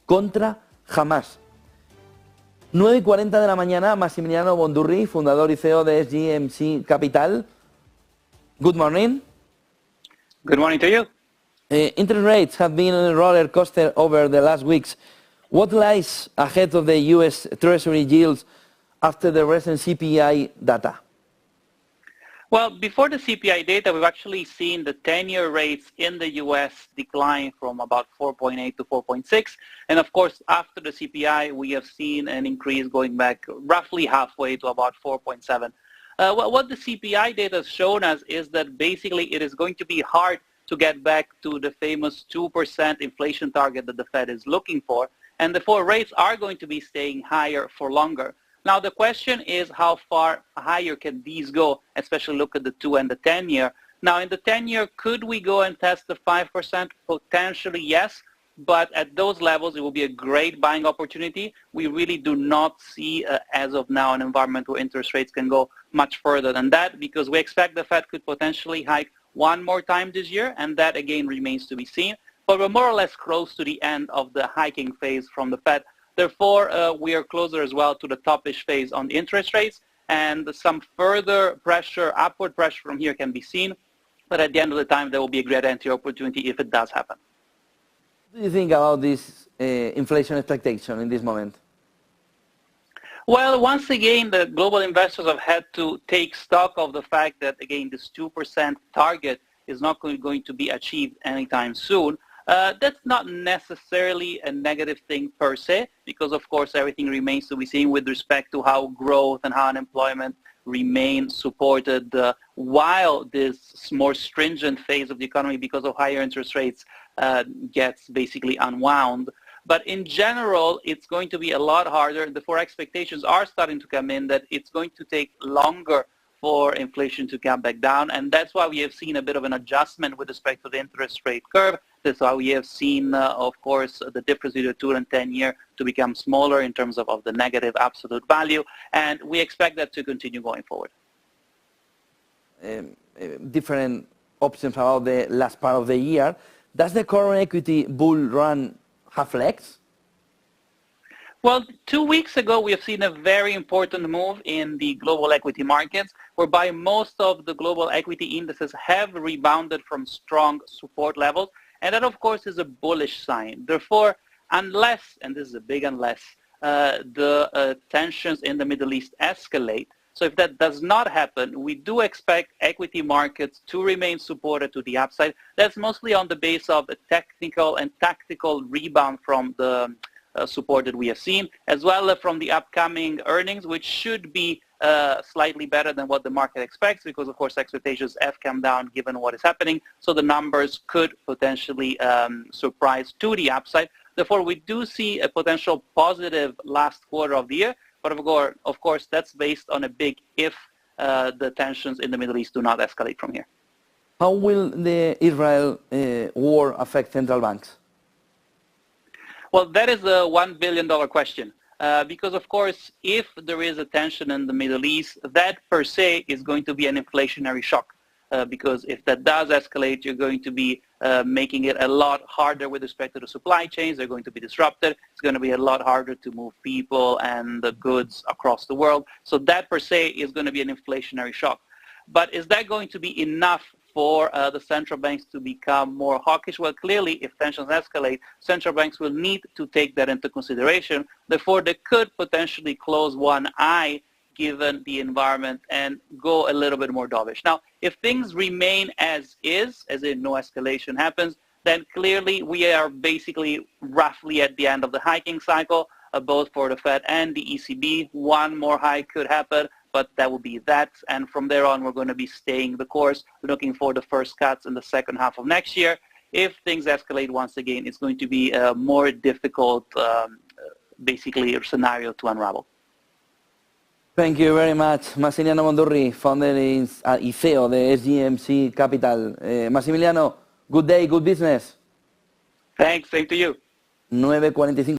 contra jamás. 9:40 de la mañana, Massimiliano Bondurri, fundador y CEO de SGMC Capital. Good morning. Good morning to you. Interest rates have been on a roller coaster over the last weeks. What lies ahead of the U.S. Treasury yields after the recent CPI data? Well, before the CPI data, we've actually seen the 10-year rates in the U.S. decline from about 4.8 to 4.6. And of course, after the CPI, we have seen an increase going back roughly halfway to about 4.7. What the CPI data has shown us is that basically it is going to be hard to get back to the famous 2% inflation target that the Fed is looking for. And therefore, rates are going to be staying higher for longer. Now, the question is how far higher can these go, especially look at the 2 and the 10-year. Now, in the 10-year, could we go and test the 5%? Potentially, yes. But at those levels, it will be a great buying opportunity. We really do not see, as of now, an environment where interest rates can go much further than that, because we expect the Fed could potentially hike one more time this year, and that, again, remains to be seen. But we're more or less close to the end of the hiking phase from the Fed. Therefore, we are closer as well to the topish phase on the interest rates, and some further pressure, upward pressure from here can be seen. But at the end of the time, there will be a great entry opportunity if it does happen. What do you think about this inflation expectation in this moment? Well, once again, the global investors have had to take stock of the fact that, again, this 2% target is not going to be achieved anytime soon. That's not necessarily a negative thing per se, because of course everything remains to be seen with respect to how growth and how unemployment remain supported while this more stringent phase of the economy because of higher interest rates gets basically unwound. But in general, it's going to be a lot harder. Therefore, expectations are starting to come in that it's going to take longer for inflation to come back down, and that's why we have seen a bit of an adjustment with respect to the interest rate curve. That's why we have seen, of course, the difference between the 2 and 10-year to become smaller in terms of the negative absolute value, and we expect that to continue going forward. Different options about the last part of the year. Does the current equity bull run have legs? Well, 2 weeks ago, we have seen a very important move in the global equity markets, whereby most of the global equity indices have rebounded from strong support levels. And that, of course, is a bullish sign. Therefore, unless, and this is a big unless, the tensions in the Middle East escalate, so if that does not happen, we do expect equity markets to remain supported to the upside. That's mostly on the base of a technical and tactical rebound from the support that we have seen, as well as from the upcoming earnings, which should be slightly better than what the market expects, because of course expectations have come down given what is happening. So the numbers could potentially surprise to the upside. Therefore, we do see a potential positive last quarter of the year. But of course, that's based on a big if the tensions in the Middle East do not escalate from here. How will the Israel war affect central banks? Well, that is a $1 billion question. Because, of course, if there is a tension in the Middle East, that per se is going to be an inflationary shock. Because if that does escalate, you're going to be making it a lot harder with respect to the supply chains. They're going to be disrupted. It's going to be a lot harder to move people and the goods across the world. So that per se is going to be an inflationary shock. But is that going to be enough for the central banks to become more hawkish? Well, clearly, if tensions escalate, central banks will need to take that into consideration. Therefore, they could potentially close one eye given the environment and go a little bit more dovish. Now, if things remain as is, as in no escalation happens, then clearly we are basically roughly at the end of the hiking cycle, both for the Fed and the ECB. One more hike could happen, but that will be that. And from there on, we're going to be staying the course, looking for the first cuts in the second half of next year. If things escalate once again, it's going to be a more difficult, basically, scenario to unravel. Thank you very much, Massimiliano Bondurri, founder and CEO of the SGMC Capital. Massimiliano, good day, good business. Thanks, same to you. 9:45.